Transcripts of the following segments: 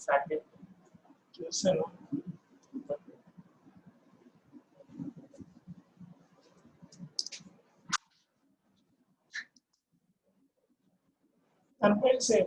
Second. Yes, or no? I'm quite safe.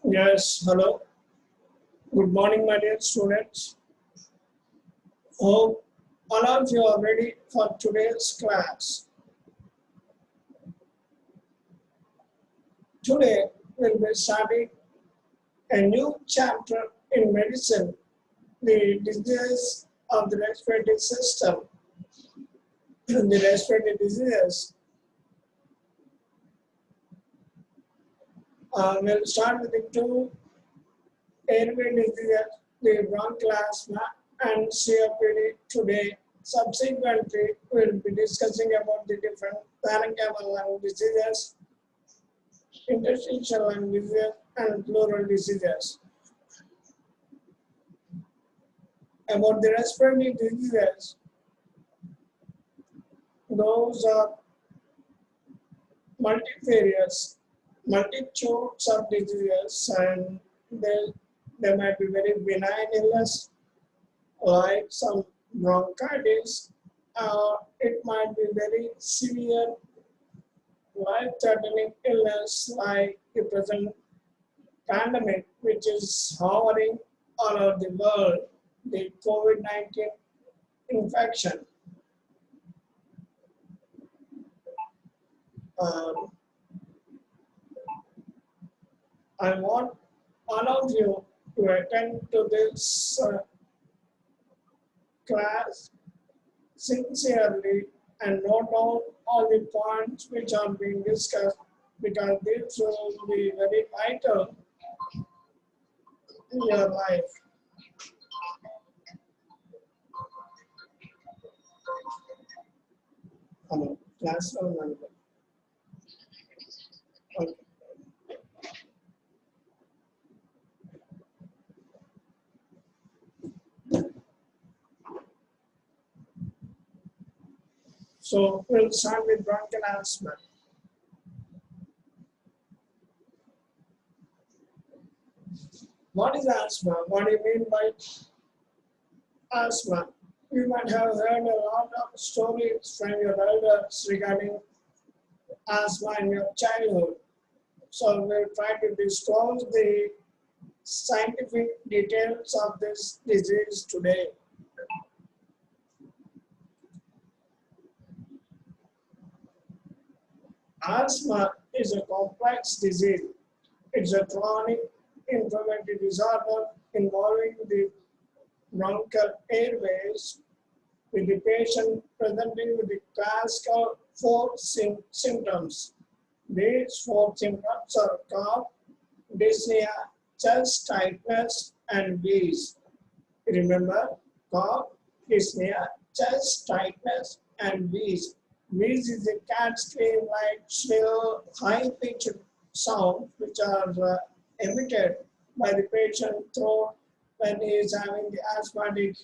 Yes, hello. Good morning, my dear students. Hope all of you are ready for today's class. Today, we'll be studying a new chapter in medicine, the diseases of the respiratory system. The respiratory diseases. We'll start with the two airway diseases, the bronchial asthma and COPD today. Subsequently, we'll be discussing about the different parenchymal lung diseases, interstitial lung diseases, and pleural diseases. About the respiratory diseases, those are multifarious, multitudes of diseases, and they might be very benign illness, like some bronchitis, or it might be very severe, life-threatening illness like the present pandemic, which is hovering all over the world, the COVID-19 infection. I want all of you to attend to this class sincerely and note down all the points which are being discussed, because this will be very vital in your life. Hello, class number. Okay. So we'll start with bronchial asthma. What is asthma? What do you mean by asthma? You might have heard a lot of stories from your elders regarding asthma in your childhood. So we'll try to disclose the scientific details of this disease today. Asthma is a complex disease. It's a chronic inflammatory disorder involving the bronchial airways, with the patient presenting with the classical four symptoms. These four symptoms are cough, dyspnea, chest tightness, and wheeze. Remember, cough, dyspnea, chest tightness, and wheeze. Wheeze is a cat scream-like shrill, high-pitched sound which are emitted by the patient throat when he is having the asthmatic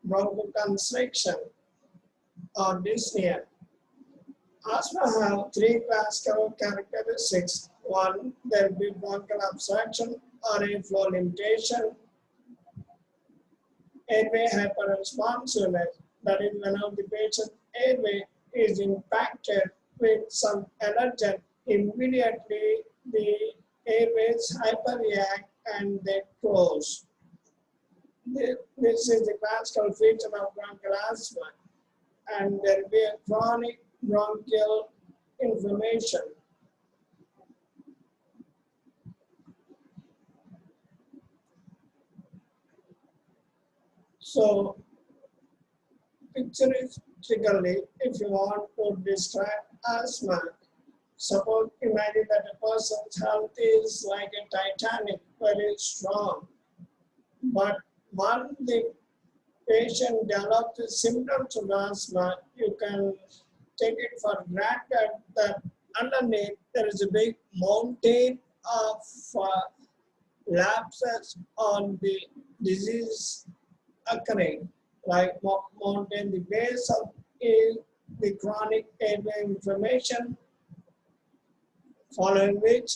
bronchoconstriction or dyspnea. Asthma have three classical characteristics. One, there will be bronchial obstruction or airflow limitation. Airway hyperresponsiveness, that is when the patient's airway is impacted with some allergen, immediately the airways hyperreact and they close. This is the classical feature of bronchial asthma, and there will be a chronic bronchial inflammation. So, picturesquely, if you want to describe asthma, suppose imagine that a person's health is like a Titanic, very strong. But once the patient develops the symptoms of asthma, you can take it for granted that underneath there is a big mountain of lapses on the disease occurring, like mountain, the base of is the chronic airway inflammation, following which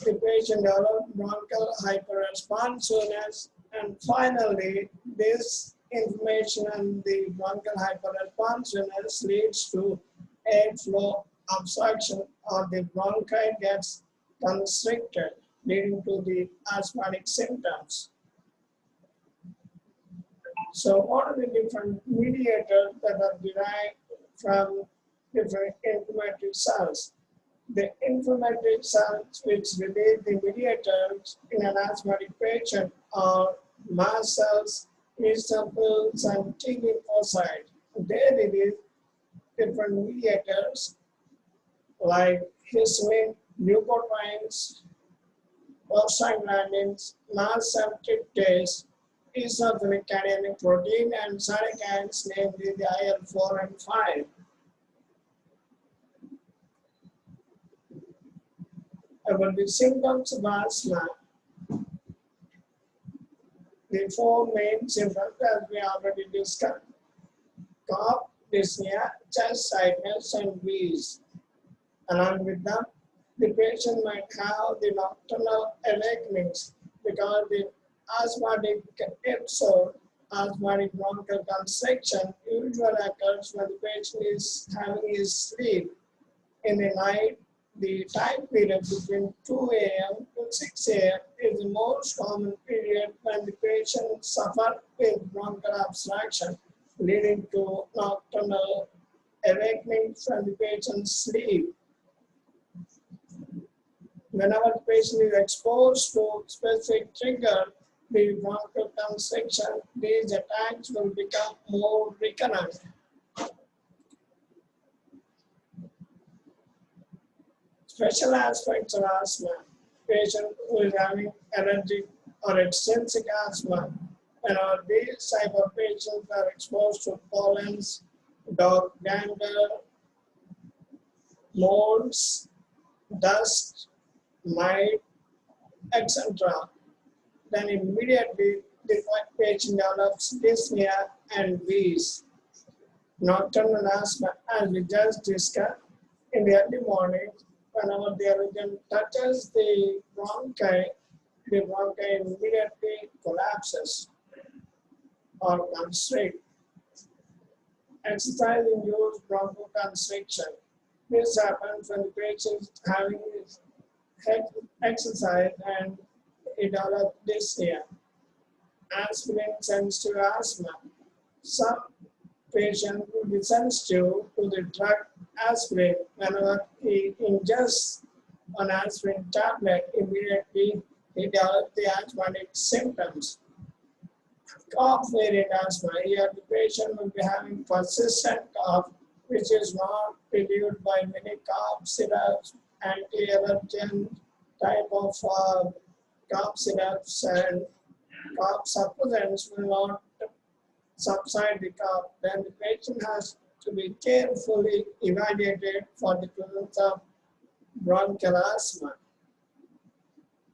the patient develops bronchial hyperresponsiveness, and finally this inflammation and the bronchial hyperresponsiveness leads to airflow obstruction, or the bronchi gets constricted, leading to the asthmatic symptoms. So what are the different mediators that are derived from different inflammatory cells? The inflammatory cells which release the mediators in an asthmatic patient are mast cells, eosinophils, and T lymphocytes. They release different mediators like histamine, leukotrienes, prostaglandins, mast cell tryptase, eosinophilic cationic protein, and cytokines, namely the IL-4 and 5. About the symptoms of asthma, the four main symptoms as we already discussed: cough, dyspnea, chest tightness, and wheeze. Along with them, the patient might have the nocturnal awakenings because the asthmatic episode, asthmatic bronchial constriction, usually occurs when the patient is having his sleep in the night. The time period between 2 a.m. to 6 a.m. is the most common period when the patient suffers with bronchial obstruction, leading to nocturnal awakening from the patient's sleep. Whenever the patient is exposed to specific trigger, the bronchial constriction, these attacks will become more recurrent. Special aspects of asthma: patient who is having allergic or extrinsic asthma. Whenever these type of patients are exposed to pollens, dog dander, molds, dust, mite, etc., then immediately the patient develops dyspnea and wheeze. Nocturnal asthma, as we just discussed, in the early morning, whenever the allergen touches the bronchi immediately collapses or constrict. Exercise-induced bronchoconstriction. This happens when the patient is having exercise and he develops dyspnea. Aspirin-sensitive asthma. Some patient will be sensitive to the drug aspirin. Whenever he ingests an aspirin tablet, immediately he develops the asthmatic symptoms. Cough variant asthma. Here the patient will be having persistent cough, which is not relieved by many cough syrups, anti-allergen type of cough syrups, and cough suppressants will not subside the cough. Then the patient has to be carefully evaluated for the presence of bronchial asthma.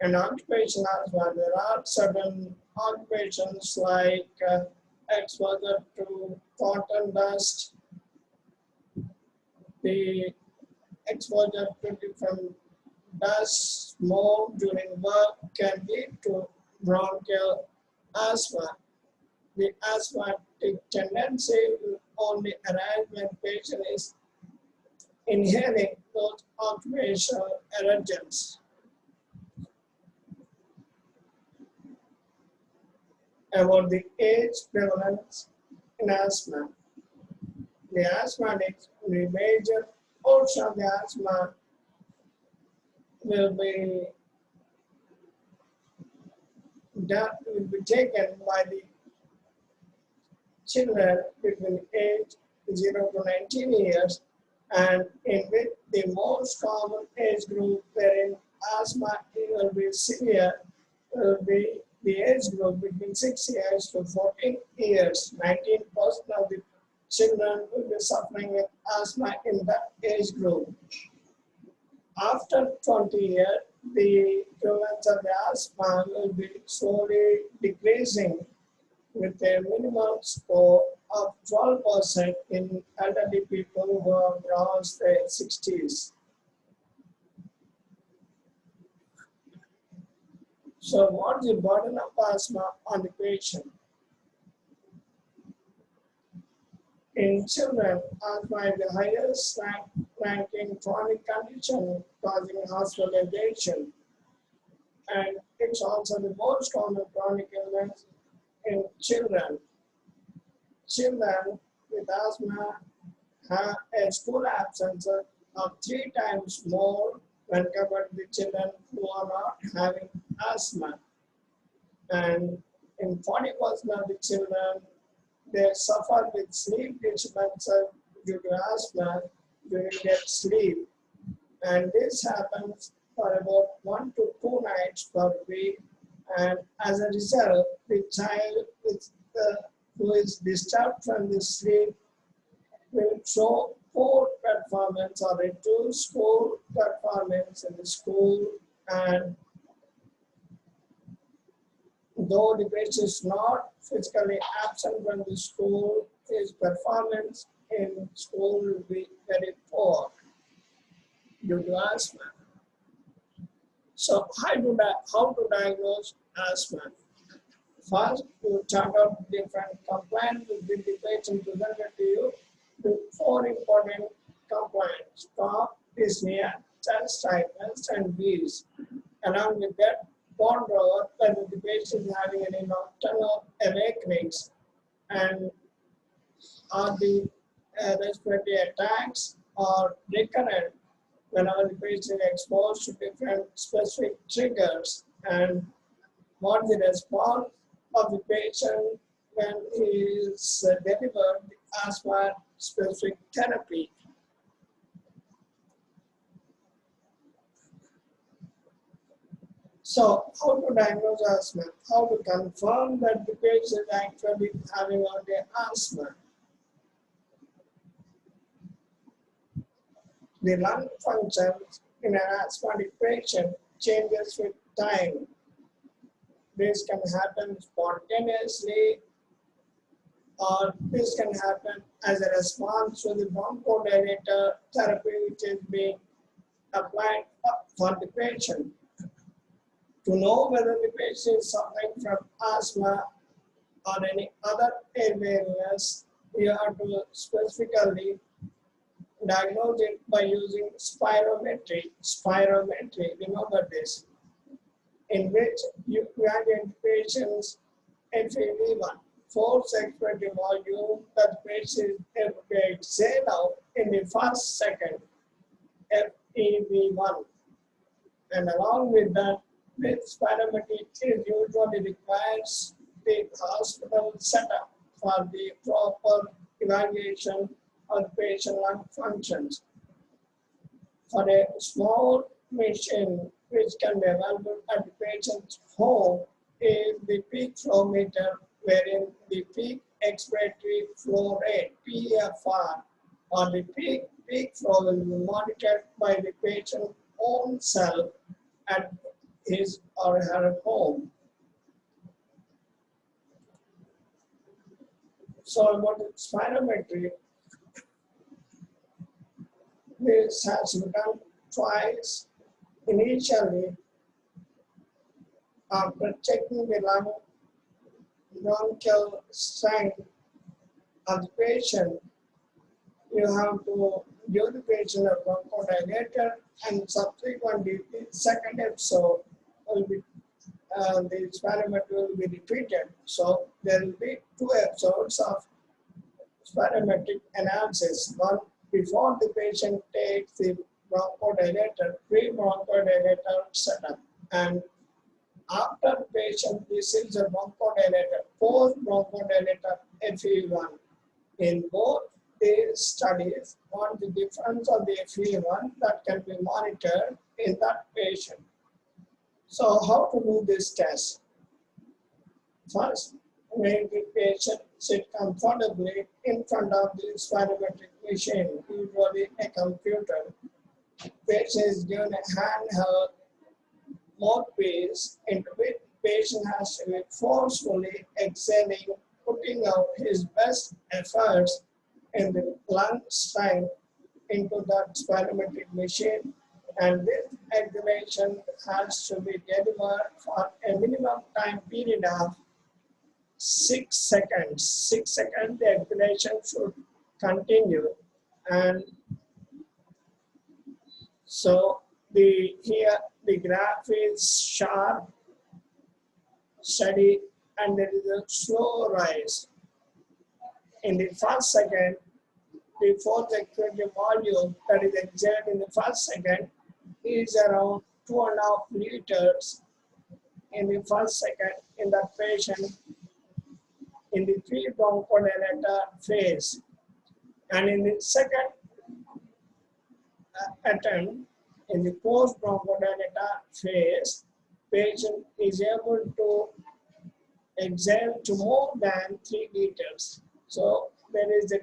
And occupational asthma, there are certain occupations like exposure to cotton dust, the exposure to different dust, smoke during work can lead to bronchial asthma. The asthmatic tendency will only arise when the patient is inhaling those occupational allergens. about the age prevalence in asthma. The asthmatics, the major portion of the asthma will be taken by the children between age 0 to 19 years, and in which the most common age group wherein asthma will be severe will be the age group between 6 years to 14 years. 19% of the children will be suffering with asthma in that age group. After 20 years, the prevalence of the asthma will be slowly decreasing with a minimum score of 12% in elderly people who have crossed their 60s. So what is the burden of asthma on the patient? In children, asthma is the highest ranking chronic condition causing hospitalization, and it's also the most common chronic illness in children. Children with asthma have a school absence of 3 times more when compared to the children who are not having asthma. And in 40% of the children, they suffer with sleep disturbances due to asthma during their sleep. And this happens for about 1 to 2 nights per week. And as a result, the child who is disturbed from the sleep will show poor performance or reduced school performance in the school. And though the patient is not physically absent from the school, his performance in school will be very poor due to asthma. So how to diagnose asthma? First, you chart out different complaints with the patient presented to you. The 4 important complaints: cough, dyspnea, chest tightness, and wheeze. Along with that, bone drawer, whether the patient is having any nocturnal awakenings, and are the respiratory attacks or recurrent whenever the patient is exposed to different specific triggers, and what the response of the patient when he is delivered the asthma specific therapy. So how to diagnose asthma? How to confirm that the patient is actually having only asthma? The lung function in an asthmatic patient changes with time. This can happen spontaneously, or this can happen as a response to the bronchodilator therapy which is being applied for the patient. To know whether the patient is suffering from asthma or any other airway illness, you have to specifically diagnose it by using spirometry. Spirometry, remember this, in which you evaluate patient's FEV1, forced expiratory volume that the patient is able to exhale out in the first second, FEV1. And along with that, with spirometry, it usually requires the hospital setup for the proper evaluation of the patient lung functions. For a small machine which can be available at the patient's home is the peak flow meter, wherein the peak expiratory flow rate, PEFR, or the peak flow will be monitored by the patient's own self at his or her home. So about the spirometry, this has been done twice. Initially, after checking the lung bronchial strength of the patient, you have to give the patient a bronchodilator, and subsequently the second episode will be the spirometry will be repeated. So there will be 2 episodes of spirometric analysis. One before the patient takes the bronchodilator, pre-bronchodilator setup, and after the patient receives a bronchodilator, post-bronchodilator FE1. In both these studies, what the difference of the FE1 that can be monitored in that patient. So how to do this test? First, make the patient sit comfortably in front of the spirometric machine, usually a computer. Patient is given a handheld mouthpiece into which patient has to be forcefully exhaling, putting out his best efforts in the lung strength into that spirometric machine, and this exhalation has to be delivered for a minimum time period of 6 seconds. 6 seconds, the exhalation should continue, and so here the graph is sharp, steady, and there is a slow rise. In the first second, the forced expiratory volume that is exhaled in the first second is around 2.5 liters in the first second in that patient in the pre-bronchodilator phase. And in the second attempt, in the post-bronchodilator phase, patient is able to exhale to more than 3 liters. So there is a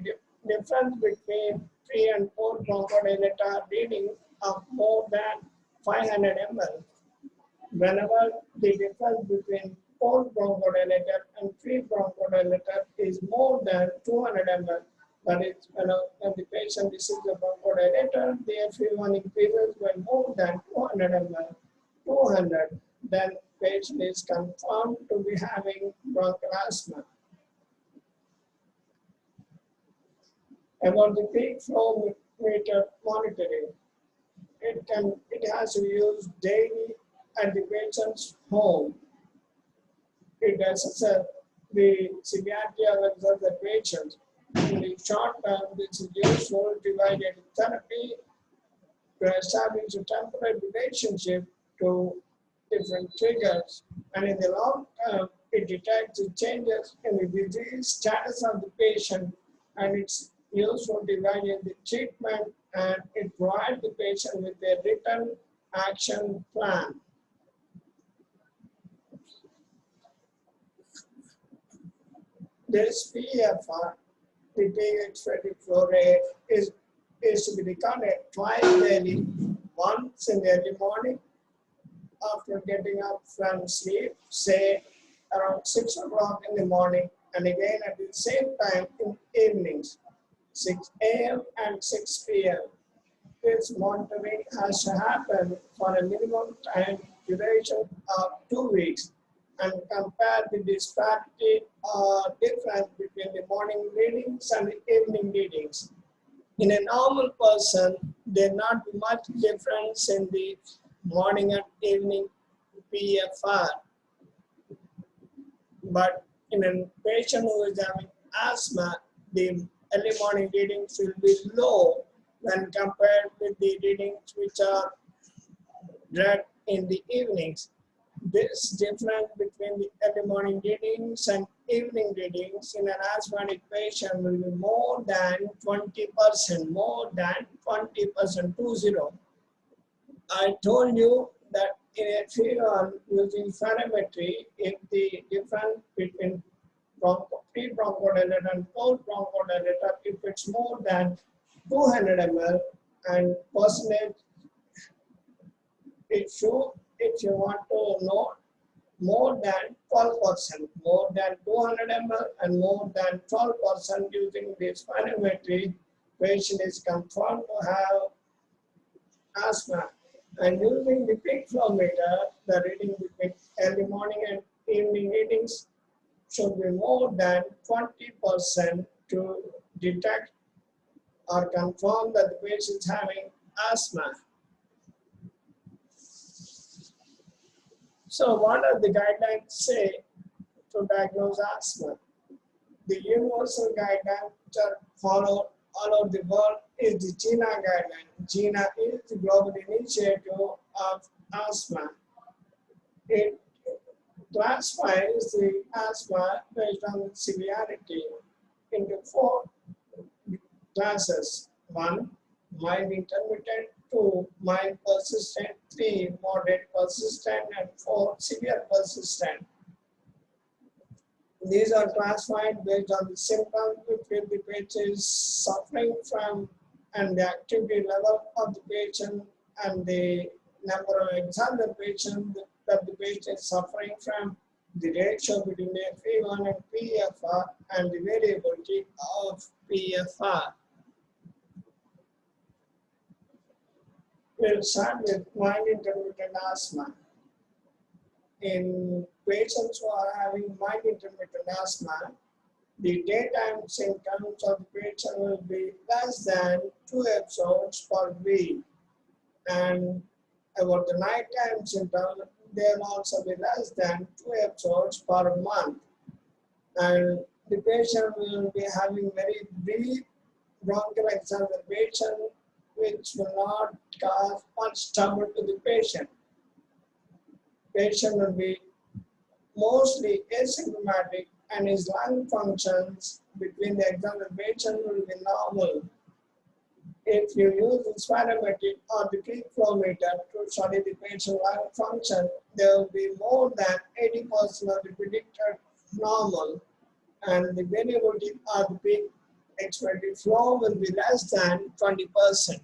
difference between pre and post bronchodilator reading of more than 500 ml. Whenever the difference between post bronchodilator and pre bronchodilator is more than 200 ml, that is, when the patient receives a bronchodilator, the FE1 increases by more than 200 ml, 200, then patient is confirmed to be having bronchial asthma. About the peak flow meter monitoring, it has to be used daily at the patient's home. It assesses the severity of the patient. In the short term, this is useful to evaluate therapy to establish a temporary relationship to different triggers. And in the long term, it detects the changes in the disease status of the patient, and it's useful to evaluate the treatment, and it provides the patient with a written action plan. This PEFR, the pH flow rate, is to be recorded twice daily, once in the early morning after getting up from sleep, say around 6 o'clock in the morning, and again at the same time in evenings, 6 a.m. and 6 p.m. This monitoring has to happen for a minimum time duration of 2 weeks, and compare the disparity or difference between the morning readings and the evening readings. In a normal person, there not be much difference in the morning and evening PEFR. But in a patient who is having asthma, the early morning readings will be low when compared with the readings which are read in the evenings. This difference between the early morning readings and evening readings in an asthmatic patient will be more than 20%, more than 20%, 20. I told you that in a field using spirometry, if the difference between pre-bronchodilator and post-bronchodilator, if it's more than 200 ml and percentage, it should, if you want to know, more than 12%, more than 200 ml and more than 12% using this spirometry, patient is confirmed to have asthma. And using the peak flow meter, the reading between early morning and evening readings should be more than 20% to detect or confirm that the patient is having asthma. So what are the guidelines say to diagnose asthma? The universal guidelines which are followed all over the world is the GINA guideline. GINA is the Global Initiative of Asthma. It classifies the asthma based on severity into 4 classes. 1, mild intermittent, 2, mild persistent, 3, moderate persistent, and 4, severe persistent. These are classified based on the symptoms which the patient is suffering from and the activity level of the patient and the number of exacerbations that the patient is suffering from, the ratio between FEV1 and PEFR, and the variability of PEFR. We'll start with mild intermittent asthma. In patients who are having mild intermittent asthma, the daytime symptoms of the patient will be less than 2 episodes per week. And about the nighttime symptoms, they'll also be less than 2 episodes per month. And the patient will be having very brief bronchial exacerbation, which will not cause much trouble to the patient. Patient will be mostly asymptomatic and his lung functions between the exacerbation will be normal. If you use the spirometry or the peak flow meter to study the patient lung function, there will be more than 80% of the predicted normal, and the variability of the peak expected flow will be less than 20%.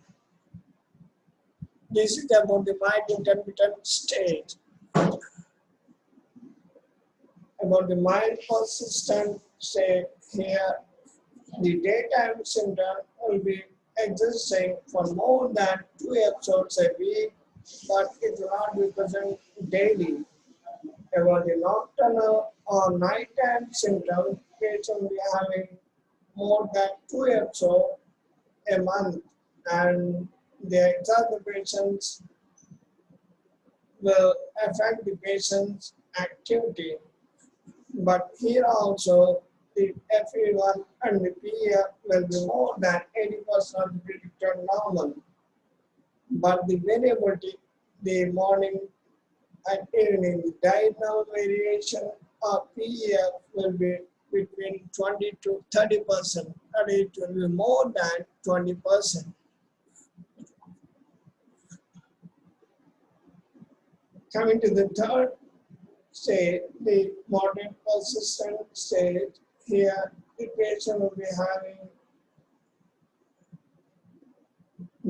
This is about the mild intermittent state. About the mild persistent state here, the daytime symptom will be existing for more than 2 episodes a week, but it will not be present daily. About the nocturnal or nighttime symptoms, patient will be having more than 2 episodes a month, and the exacerbations will affect the patient's activity. But here also, the FEV1 and the PEF will be more than 80% of the predicted normal. But the variability, the morning and evening, the diurnal variation of PEF will be between 20 to 30%, and it will be more than 20%. Coming to the third state, the moderate persistent state, here the patient will be having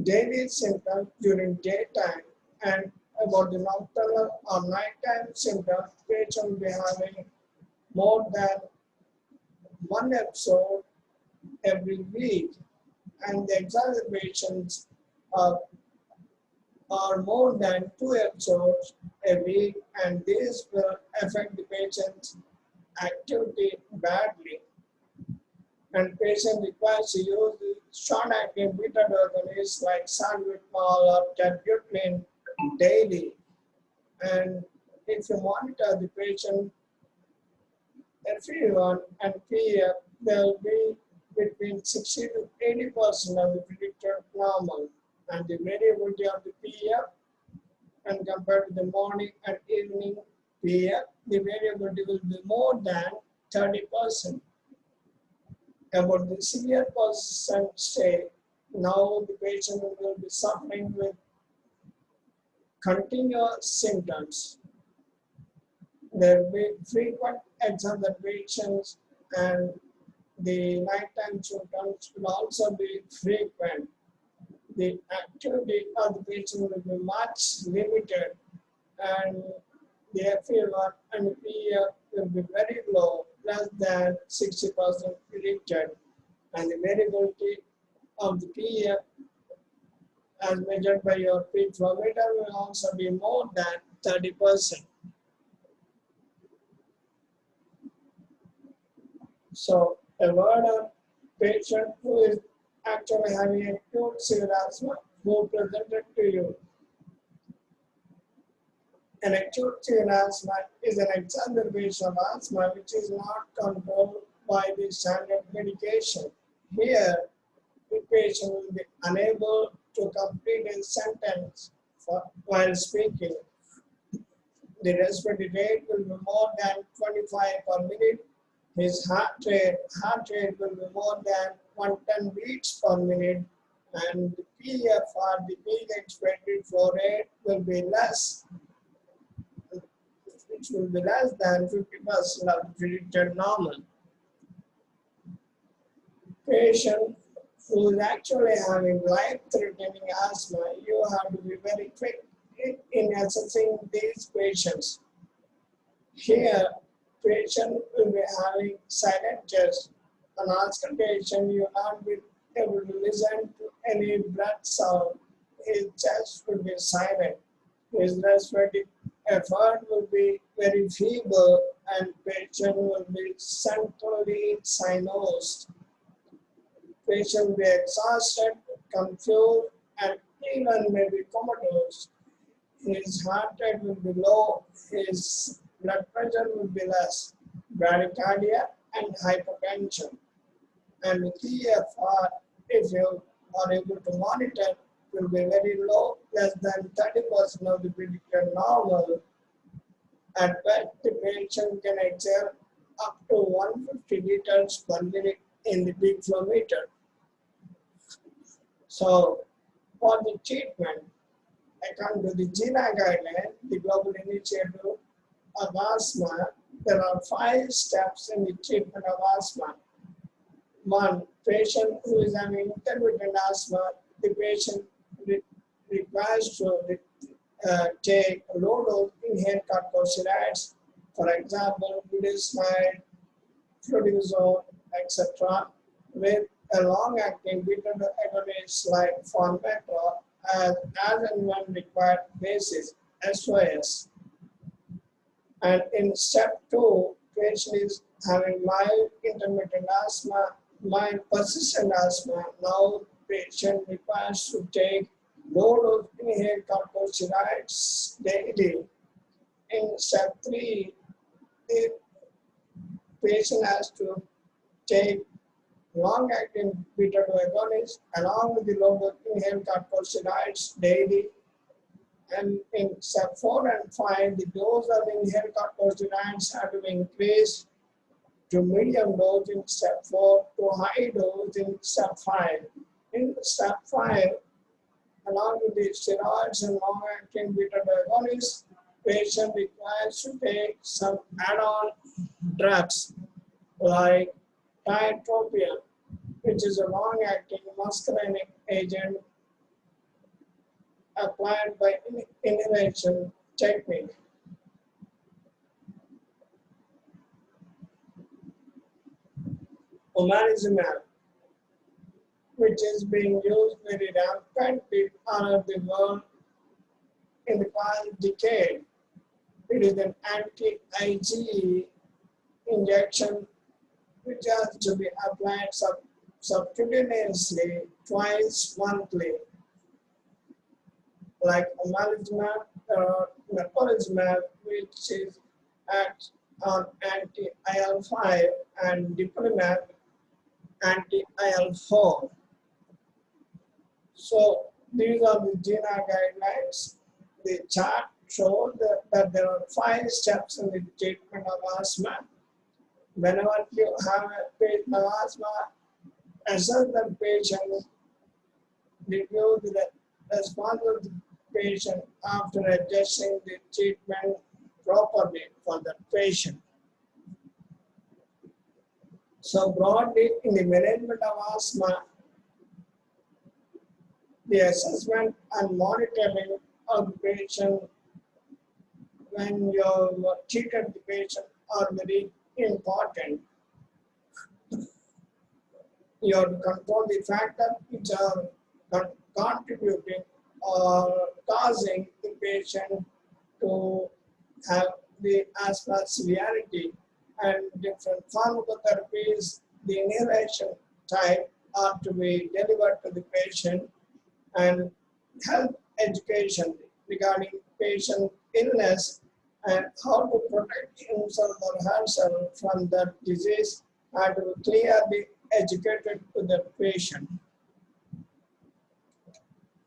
daily symptoms during daytime, and about the nocturnal or nighttime symptoms, patient will be having more than 1 episode every week, and the exacerbations are more than 2 episodes a week, and this will affect the patient's activity badly. And patient requires to use the short-acting beta-agonists like salbutamol or terbutaline daily. And if you monitor the patient FEV1 and PEF, there will be between 60 to 80% of the predicted normal, and the variability of the PEF, and compared to the morning and evening PEF, the variability will be more than 30%. About the severe persistent state, now the patient will be suffering with continuous symptoms. There will be frequent exacerbations, and the nighttime symptoms will also be frequent. The activity of the patient will be much limited, and the FEV1 and PEF will be very low, less than 60% predicted, and the variability of the PEF as measured by your peak flow meter will also be more than 30%. So a word on patient who is actually having acute severe asthma who presented to you. An acute severe asthma is an exacerbation of asthma which is not controlled by the standard medication. Here, the patient will be unable to complete a sentence while speaking. The respiratory rate will be more than 25 per minute. His heart rate will be more than 110 beats per minute, and the PEFR, the peak expiratory flow rate, will be less, which will be less than 50% of the predicted normal. Patient who is actually having life-threatening asthma, you have to be very quick in assessing these patients. Here, patient will be having silent chest. On auscultation, you will not be able to listen to any breath sound. His chest will be silent. His respiratory effort will be very feeble, and patient will be centrally cynosed. Patient will be exhausted, confused, and even maybe comatose. His heart rate will be low, his blood pressure will be less, bradycardia and hypertension. And with PEFR, if you are able to monitor, will be very low, less than 30% of the predicted normal. At best, the patient can exhale up to 150 liters per minute in the peak flow meter. So, for the treatment, according to the GINA guideline, the Global Initiative of Asthma, there are 5 steps in the treatment of asthma. 1. Patient who is having intermittent asthma, the patient requires to take low dose inhaled corticosteroids, for example, budesonide, fluticasone, etc., with a long-acting beta-agonist like Formoterol as and when required basis, SOS. And in step 2, patient is having mild intermittent asthma, mild persistent asthma. Now patient requires to take low dose inhaled corticosteroids daily. In step 3, the patient has to take long-acting beta-2 agonist along with the low dose inhaled corticosteroids daily. And in step 4 and 5, the dose of inhaled corticosteroids have to be increased to medium dose in step 4 to high dose in step 5. In step 5, along with the steroids and long-acting beta-2 agonists, patient requires to take some add-on drugs like tiotropium, which is a long-acting muscarinic agent applied by inhalation technique. Omalizumab, which is being used very rampantly around the world in the past decade. It is an anti-IgE injection which has to be applied subcutaneously twice monthly. Like omalizumab or mepolizumab, which is on anti-IL-5, and dupilumab, anti-IL-4. So these are the GINA guidelines. The chart shows that there are 5 steps in the treatment of asthma. Whenever you have a patient of asthma, assess the patient, review the response of the patient after adjusting the treatment properly for the patient. So broadly, in the management of asthma, the assessment and monitoring of the patient when you treated the patient are very important. You have to control the factors which are contributing or causing the patient to have the asthma severity, and different pharmacotherapies, the inhalation type are to be delivered to the patient, and health education regarding patient illness and how to protect himself or herself from that disease and to clearly educated to the patient.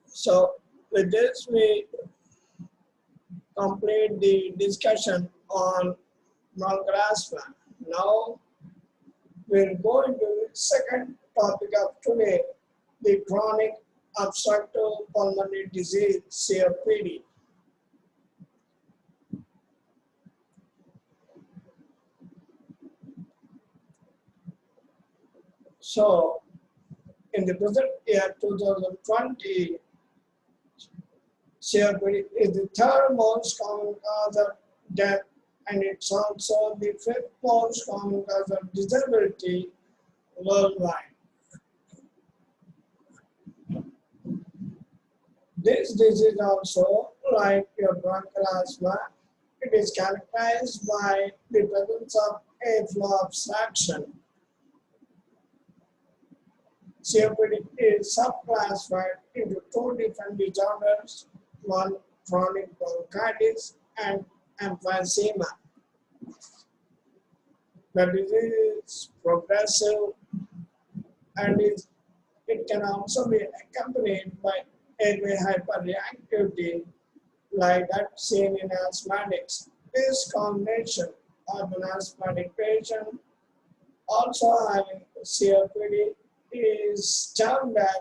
So with this, we complete the discussion on bronchial asthma. Now we'll go into the second topic of today, the chronic obstructive pulmonary disease, COPD. So, in the present year 2020, COPD is the third most common cause of death, and it's also the fifth most common cause of disability worldwide. This disease also, like your bronchial asthma, it is characterized by the presence of airflow obstruction. COPD is subclassified into two different disorders, one chronic bronchitis and emphysema. The disease is progressive and it can also be accompanied by airway hyperreactivity like that seen in asthmatics. This combination of an asthmatic patient also having COPD is termed as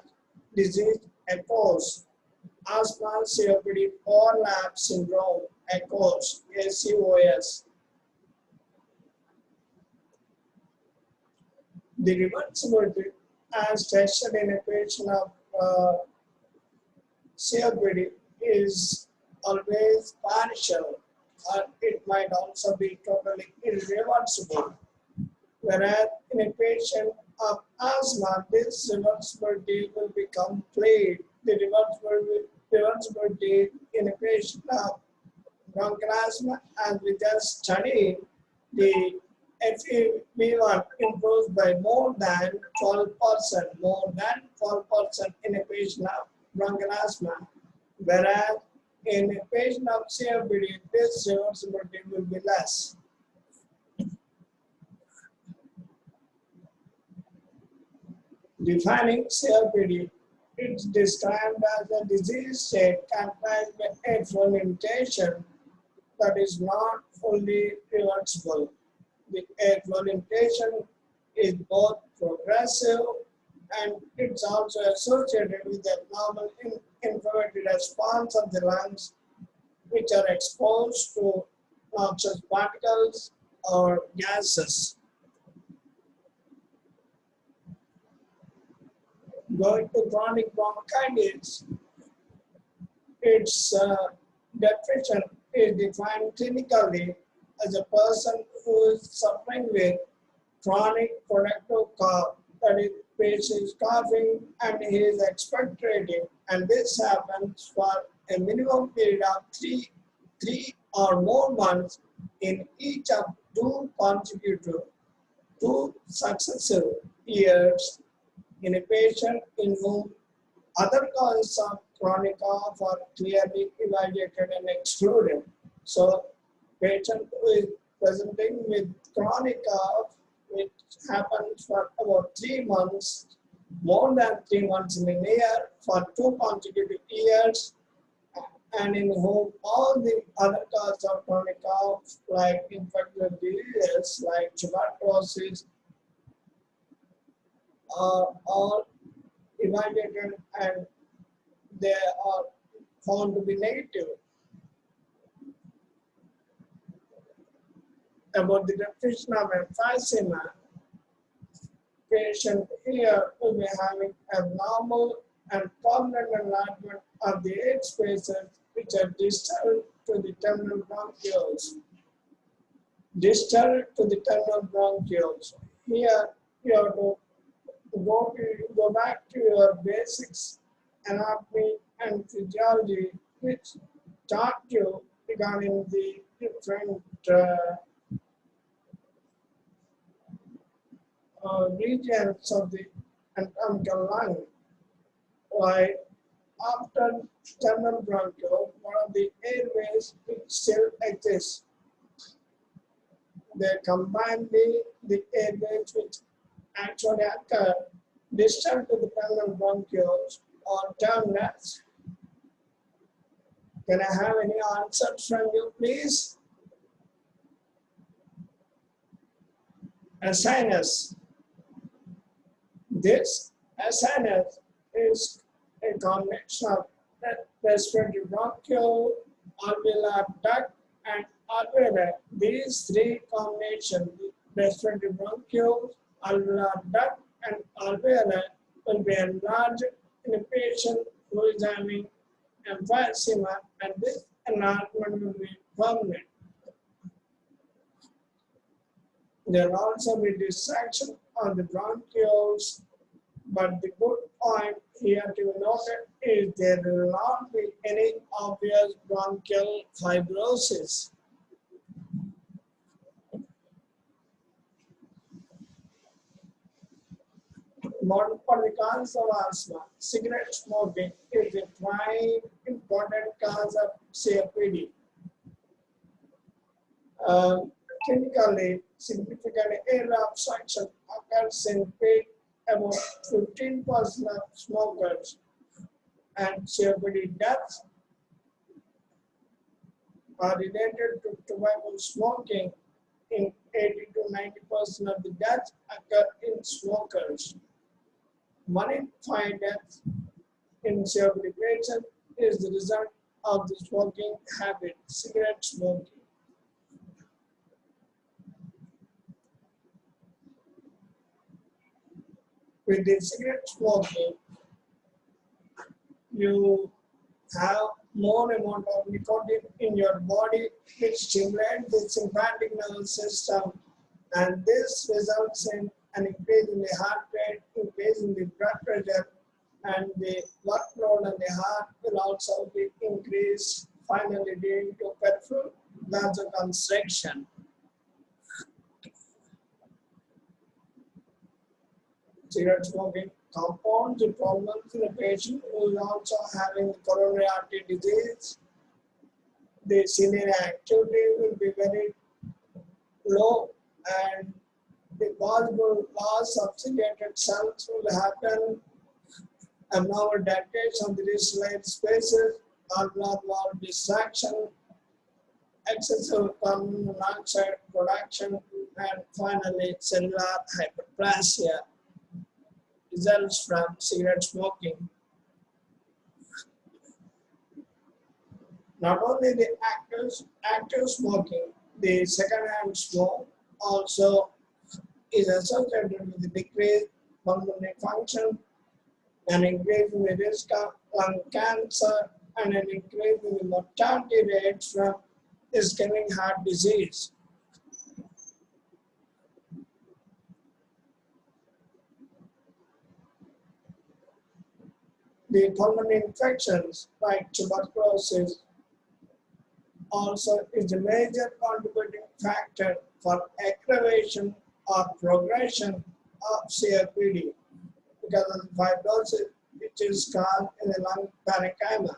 disease echoes. Asthma COPD overlap syndrome echoes, ACOS. The reversibility as tested in a patient of COPD is always partial, or it might also be totally irreversible. Whereas in a patient of asthma, this reversibility will be complete. The reversibility in a patient of bronchial asthma, as we just studied, the FEV1 improves by more than 12%, in a patient of bronchial asthma, whereas in a patient of COPD, this reversibility will be less. Defining COPD, it's described as a disease state characterized by airflow limitation that is not fully reversible. The airflow limitation is both progressive and it's also associated with abnormal inflammatory response of the lungs, which are exposed to noxious particles or gases. Going to chronic bronchitis, its definition is defined clinically as a person who is suffering with chronic productive cough, that is, patient is coughing and he is expectorating, and this happens for a minimum period of three or more months in each of two successive years in a patient in whom other causes of chronic cough are clearly evaluated and excluded. So, patient who is presenting with chronic cough, which happens for about 3 months, more than 3 months in a year, for 2 consecutive years, and in whom all the other causes of chronic cough, like infectious diseases, like tuberculosis, are all evaluated and they are found to be negative. About the definition of emphysema, patient here will be having abnormal and permanent enlargement of the air spaces which are distal to the terminal bronchioles. Here you have to go back to your basics, anatomy and physiology, which taught you regarding the different regions of the anatomical lung, like after terminal bronchiole, one of the airways which still exists. They combine the airways which actually occur distant to the terminal bronchioles or terminals. Can I have any answers from you, please? A sinus. This sinus is a combination of respiratory bronchiole, alveolar duct, and alveolar. These three combinations, respiratory bronchiole, alveolar duct, and alveolar, will be enlarged in a patient who is having emphysema, and this enlargement will be permanent. There will also be dissection of the bronchioles, but the good point here to be noted is there will not be any obvious bronchial fibrosis. What are the causes of asthma? Cigarette smoking is the prime important cause of COPD. Clinically, significant air obstruction occurs in about 15% of smokers, and COPD deaths are related to tobacco smoking. In 80 to 90% of the deaths occur in smokers. 1 in 5 deaths in COPD patients is the result of the smoking habit, cigarette smoking. With the cigarette smoking, you have more amount of nicotine in your body, which stimulates the sympathetic nervous system, and this results in an increase in the heart rate, increase in the blood pressure, and the workload on the heart will also be increased, finally leading to peripheral vasoconstriction. Cigarette smoking compounds the problems in a patient who is also having coronary artery disease. The ciliary activity will be very low, and the possible loss of ciliated cells will happen. Abnormal dilatation of the ciliate spaces, alveolar valve distraction, excessive carbon monoxide production, and finally cellular hyperplasia results from cigarette smoking. Not only the active smoking, the secondhand smoke also is associated with the decreased pulmonary function, an increase in the risk of lung cancer, and an increase in the mortality rates from ischemic heart disease. The pulmonary infections like tuberculosis also is a major contributing factor for aggravation or progression of COPD because of the fibrosis which is caused in the lung parenchyma.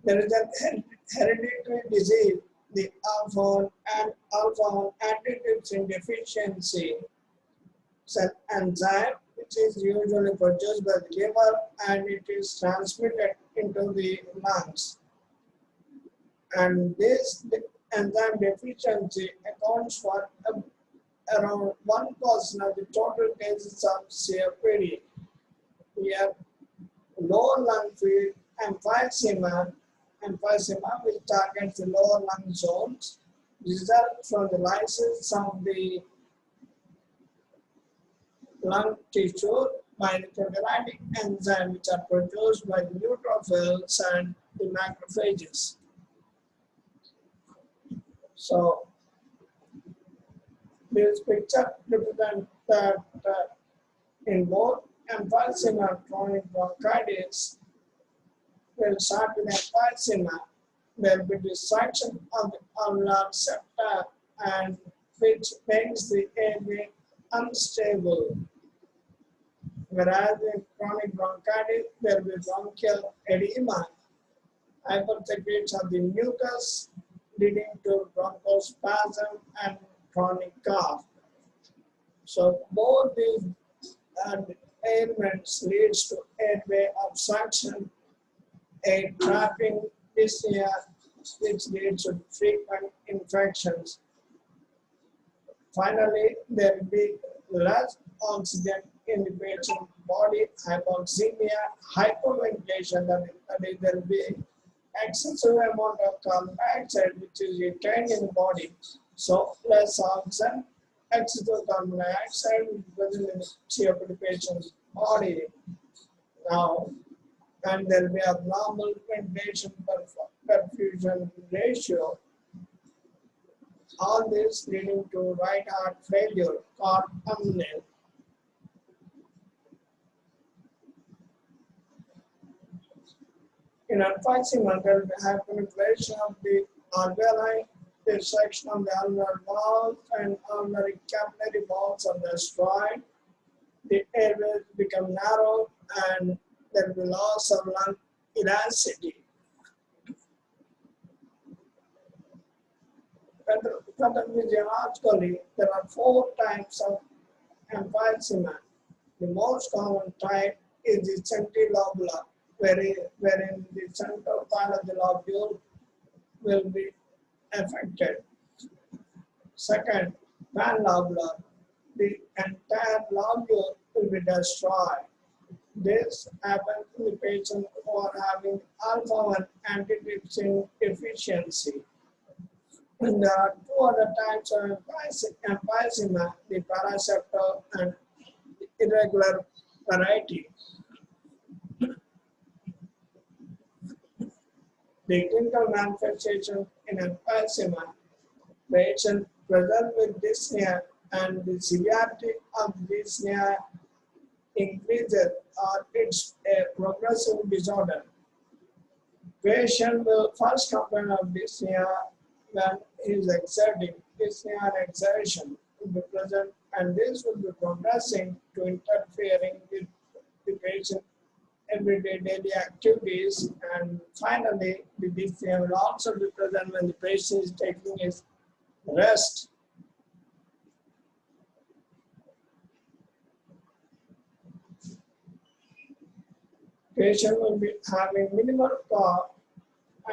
There is an hereditary disease, the alpha-1 antitrypsin deficiency cell enzyme, which is usually produced by the liver, and it is transmitted into the lungs. And this enzyme deficiency accounts for around 1% of the total cases of COPD. Here, lower lung field emphysema, which targets the lower lung zones, results from the lysis of the lung tissue by the proteolytic enzymes which are produced by the neutrophils and the macrophages. So, this picture represents that in both emphysema and chronic bronchitis, we'll start with emphysema. There will be dissection of the alveolar septa, and which makes the airway unstable. Whereas in chronic bronchitis, there will be bronchial edema, hypersecretion of the mucus, leading to bronchospasm and chronic cough. So both these ailments leads to airway obstruction, air trapping, dyspnea, which leads to frequent infections. Finally, there will be less oxygen in the patient's body, hypoxemia, hypoventilation, that is, there will be excessive amount of carbon dioxide which is retained in the body. So less oxygen, excessive carbon dioxide which is present in the COPD patient's body. Now, and there will be abnormal ventilation perfusion ratio. All this leading to right heart failure or apnea. In emphysema, there will be hyperinflation of the alveoli, the section of the alveolar valve and alveolar capillary walls are destroyed. The airways become narrow and there will be loss of lung elasticity. Pathophysiologically, there are 4 types of emphysema. The most common type is the centrilobular, wherein the central part of the lobule will be affected. Second, panlobular, the entire lobule will be destroyed. This happens in the patients who are having alpha-1 antitrypsin deficiency. And there are 2 other types of emphysema, the paraseptal and irregular variety. The clinical manifestation in emphysema, patients present with dyspnea and the severity of dyspnea increases or it's a progressive disorder. Patient will first complain of dyspnea when he is exerting. Dyspnea and exertion will be present, and this will be progressing to interfering with the patient everyday daily activities, and finally the dyspnea will also be present when the patient is taking his rest. Patient will be having minimal cough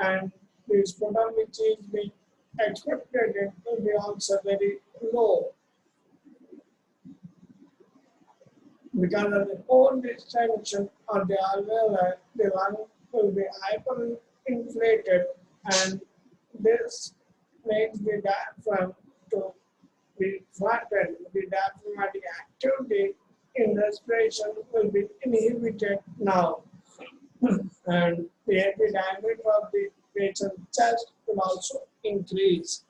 and the sputum which is being expected will be also very low. Because of the bone distension of the alveoli, the lung will be hyperinflated, and this makes the diaphragm to be flattened. The diaphragmatic activity in respiration will be inhibited now. And the diameter of the patient's chest will also increase.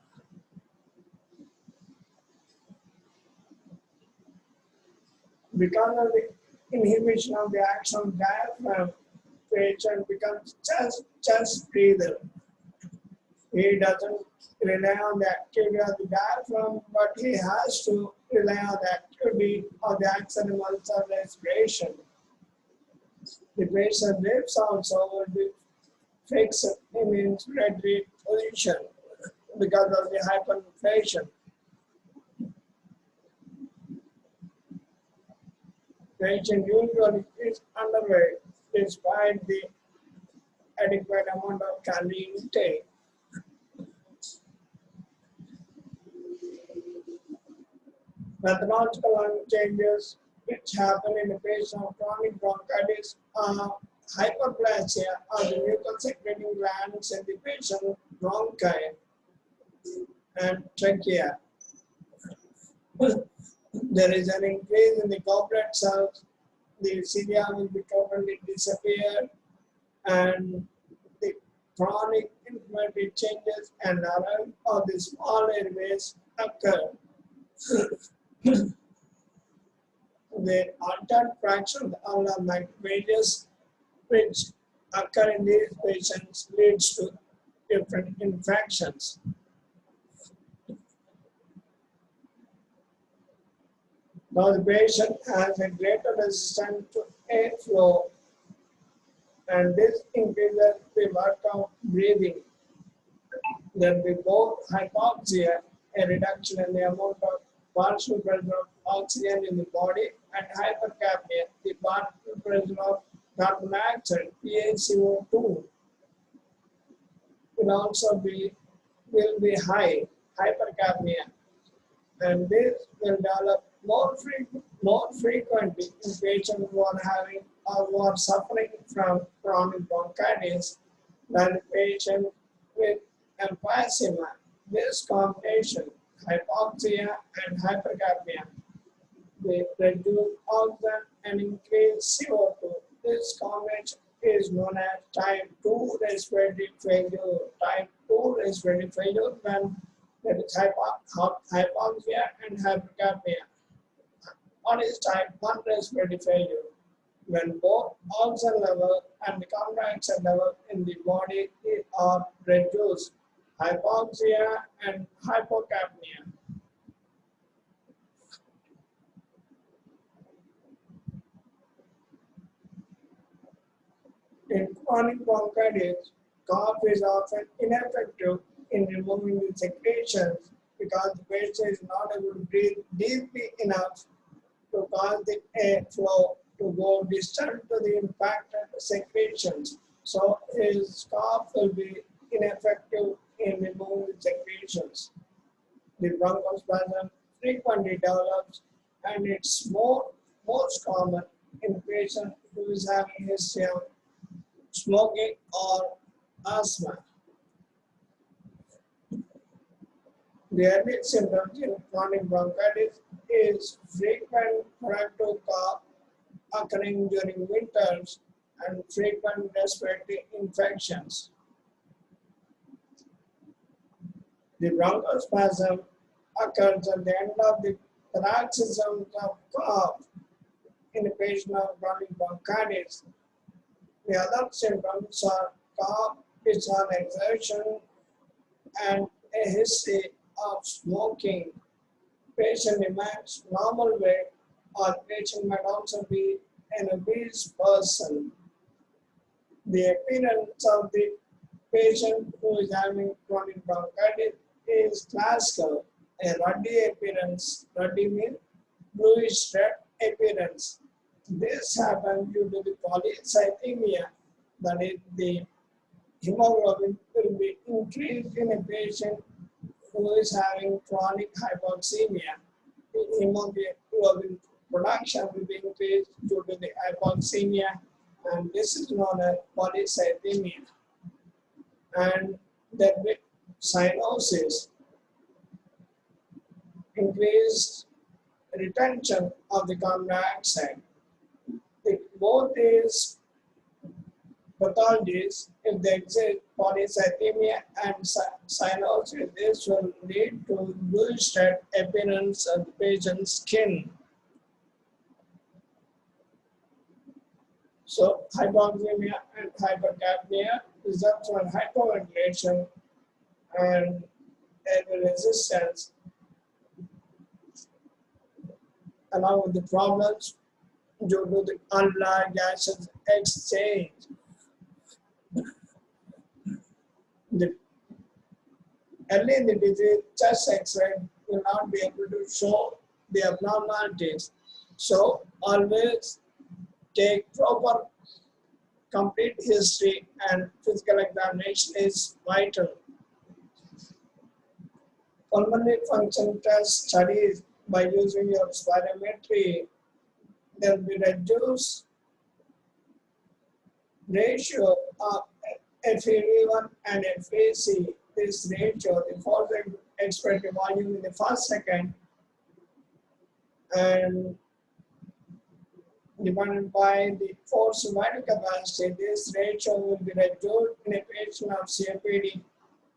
Because of the inhibition of the action of diaphragm, patient becomes chest breather. He doesn't rely on the activity of the diaphragm, but he has to rely on the activity of the axonal muscle respiration. The patient lips also will be fixed in inspiratory position because of the hyperinflation. Patient usually is underweight despite the adequate amount of calorie intake. Pathological lung changes which happen in the patient of chronic bronchitis are hyperplasia of the mucus secreting glands in the patient bronchi and trachea. There is an increase in the goblet cells, the cilia will be totally disappear, and the chronic inflammatory changes and around of the small airways occur. The altered fraction of the macrophages which occur in these patients leads to different infections. Now the patient has a greater resistance to airflow, and this increases the workout breathing. There will be both hypoxia, a reduction in the amount of partial pressure of oxygen in the body, and hypercapnia, the partial pressure of carbon dioxide, PaCO2, will be high, hypercapnia, and this will develop more frequently in patients who are having or who are suffering from chronic bronchitis than the patient with emphysema. This combination, hypoxia and hypercapnia, they reduce oxygen and increase CO2. This combination is known as type 2 respiratory failure. Type 2 respiratory failure when there is hypoxia and hypercapnia. What is type 1 respiratory failure? When both oxygen level and the carbon dioxide level in the body are reduced, hypoxia and hypocapnia. In chronic bronchitis, cough is often ineffective in removing the secretions because the patient is not able to breathe deeply enough to cause the airflow to go distant to the impacted secretions. So his cough will be ineffective in removing the secretions. The bronchospasm frequently develops, and it's most common in patients who is having history of smoking or asthma. The early symptoms in chronic bronchitis is frequent productive cough occurring during winters and frequent respiratory infections. The bronchospasm occurs at the end of the paroxysm of cough in a patient of chronic bronchitis. The other symptoms are cough, which are exertion, and a history of smoking. Patient remains normal weight, or patient might also be an obese person. The appearance of the patient who is having chronic bronchitis is classical, a ruddy appearance. Ruddy means bluish red appearance. This happens due to the polycythemia, that is, the hemoglobin will be increased in a patient who is having chronic hypoxemia. The hemoglobin production will be increased due to the hypoxemia, and this is known as polycythemia. And there will be cyanosis, increased retention of the carbon dioxide. Both these pathologies, if they exist, polycythemia and cyanosis, this will lead to bluish red appearance of the patient's skin. So hypoxemia and hypercapnia results from hypoventilation and air resistance, along with the problems due to the alveolar gases exchange. Early in the disease, chest X-ray will not be able to show the abnormalities. So always take proper complete history, and physical examination is vital. Pulmonary function test studies by using your spirometry, there will be reduced ratio of FEV1 and FAC. This ratio, the force expiratory volume in the first second, and divided by the force vital capacity, this ratio will be reduced in a patient of COPD,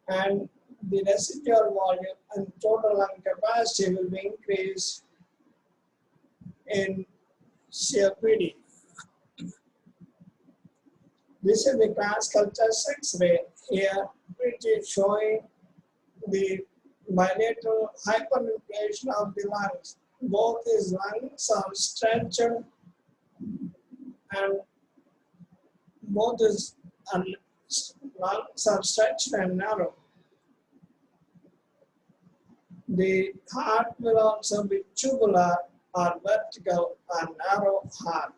and the residual volume and total lung capacity will be increased in COPD. This is the classical chest X-ray here, which is showing the bilateral hyperinflation of the lungs. both his lungs are stretched and both his lungs are stretched and narrow. The heart will also be tubular or vertical and narrow heart.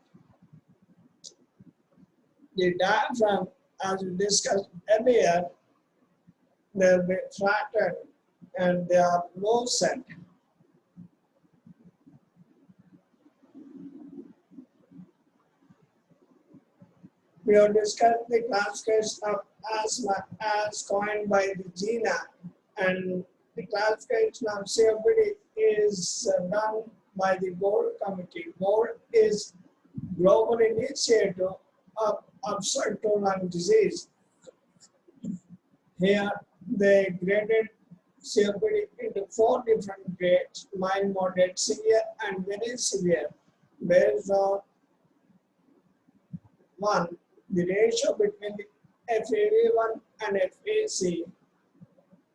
The diaphragm, as we discussed earlier, they'll be flattened and they are low set. We have discussed the classification of asthma as coined by the GINA, and the classification of COPD is done by the Board Committee. Board is global initiative of obstructive lung disease. Here they graded COPD into 4 different grades: mild, moderate, severe, and very severe, based on 1. The ratio between the FEV1 and FEC,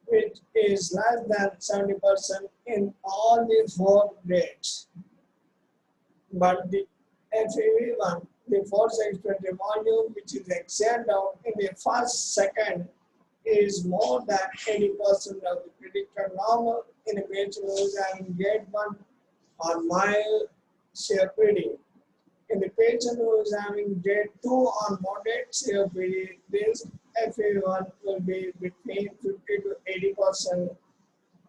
which is less than 70% in all the 4 grades. But the FEV1, the force expiratory volume, which is exhaled out in the first second, is more than 80% of the predicted normal in a patient who is having grade 1 or mild COPD. In the patient who is having grade 2 or moderate COPD, this FEV1 will be between 50 to 80%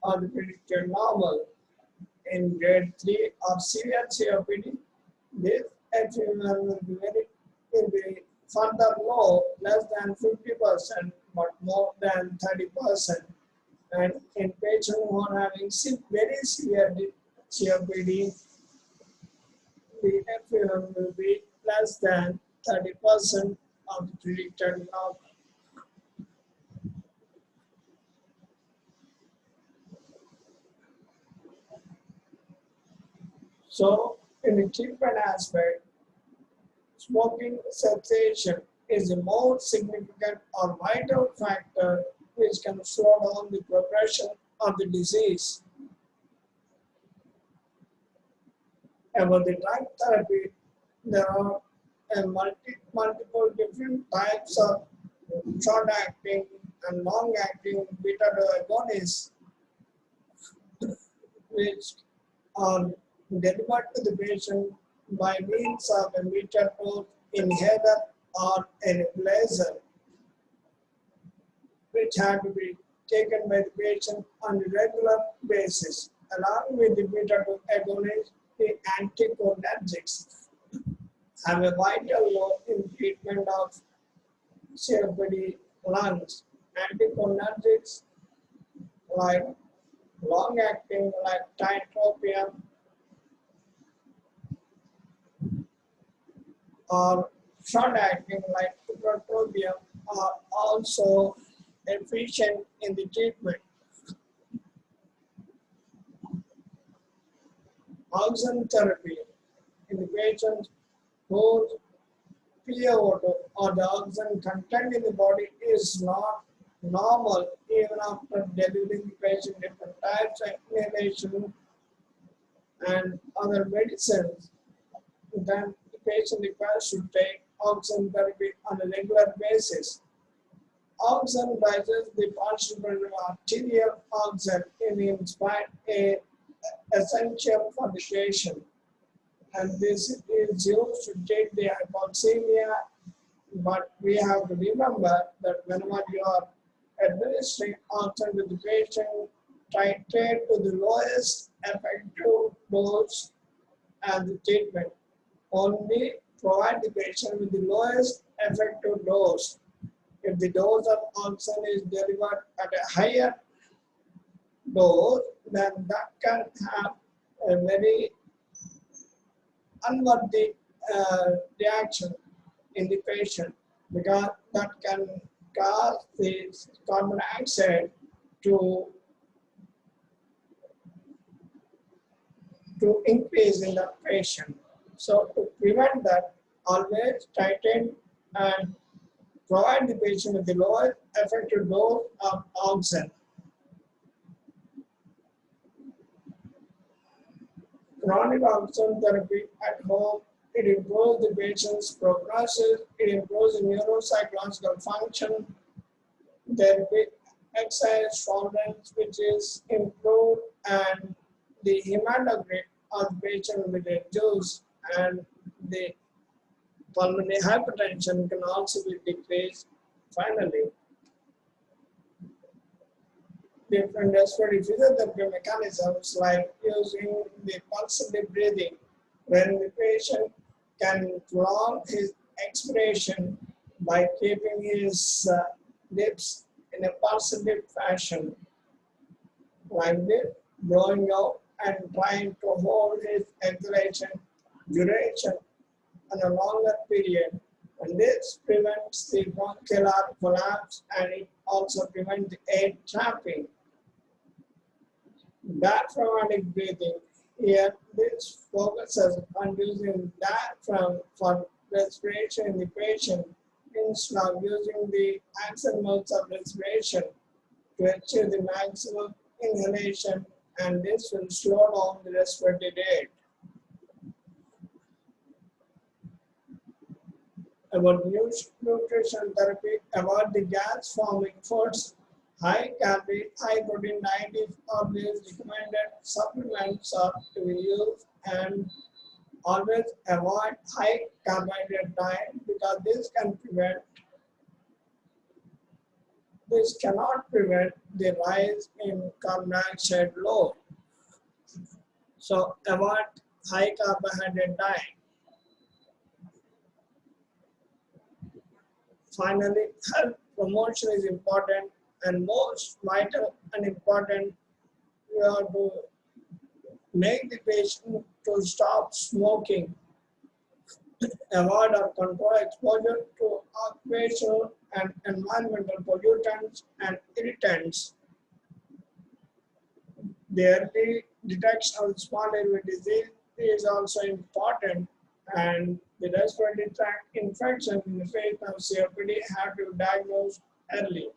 of the predicted normal. In grade 3 of severe COPD, this FEV1 will be further low, less than 50%, but more than 30%. And in patients who are having very severe COPD, the FEV1 will be less than 30% of the predicted normal. So, in the treatment aspect, smoking cessation is the most significant or vital factor which can slow down the progression of the disease. About the drug therapy, there are multiple different types of short-acting and long-acting beta-2 agonists, which are delivered to the patient by means of a beta-2 inhaler or a nebulizer, which have to be taken by the patient on a regular basis. Along with the beta-2 agonist, the anticholinergics have a vital role in treatment of COPD lungs. Anticholinergics like long-acting like tiotropium or short-acting like ipratropium are also efficient in the treatment. Oxygen therapy in the patients whose PaO2 or the oxygen content in the body is not normal even after delivering the patient different types of inhalation and other medicines, then the patient requires to take oxygen therapy on a regular basis. Oxygen rises the partial arterial oxygen is essential for the patient, and this is used to take the hypoxemia. But we have to remember that whenever you are administering oxygen to the patient, titrate to the lowest effective dose and the treatment. Only provide the patient with the lowest effective dose. If the dose of oxygen is delivered at a higher dose, then that can have a very unworthy reaction in the patient, because that can cause the carbon dioxide to increase in the patient. So to prevent that, always titrate and provide the patient with the lowest effective dose of oxygen. Chronic oxygen therapy at home, it improves the patient's prognosis, it improves the neuropsychological function, therapy, exercise tolerance, which is improved, and the hematocrit of the patient will reduce, and the pulmonary hypertension can also be decreased. Finally, different respiratory physiotherapy mechanisms like using the pulsative breathing, when the patient can prolong his expiration by keeping his lips in a pulsative fashion, like this, blowing out and trying to hold his exhalation duration on a longer period. And this prevents the bronchial collapse, and it also prevents the air trapping. Diaphragmatic breathing. Here, this focuses on using diaphragm for respiration in the patient instead of using the axial modes of respiration to achieve the maximum inhalation, and this will slow down the respiratory rate. About nutrition therapy, about the gas forming foods, high calorie, high protein diet is always recommended. Supplements are to be used, and always avoid high carbohydrate diet, because this cannot prevent the rise in carbon dioxide load. So avoid high carbohydrate diet. Finally, health promotion is important, and most vital and important, we have to make the patient to stop smoking, avoid or control exposure to occupational and environmental pollutants and irritants. The early detection of small airway disease is also important, and the respiratory tract infection in the face of COPD have to be diagnosed early.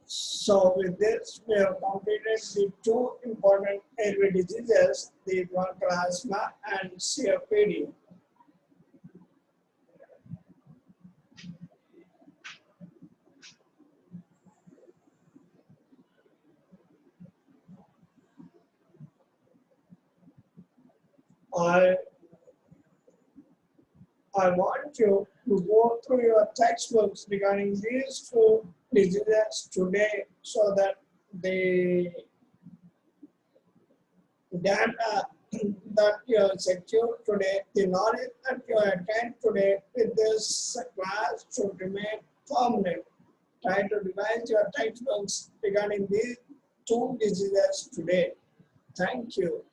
So with this, we have completed the two important airway diseases, the bronchial asthma and COPD. I want you to go through your textbooks regarding these two diseases today, so that the data that you have secured today, the knowledge that you attained today with this class should remain permanent. Try to revise your textbooks regarding these two diseases today. Thank you.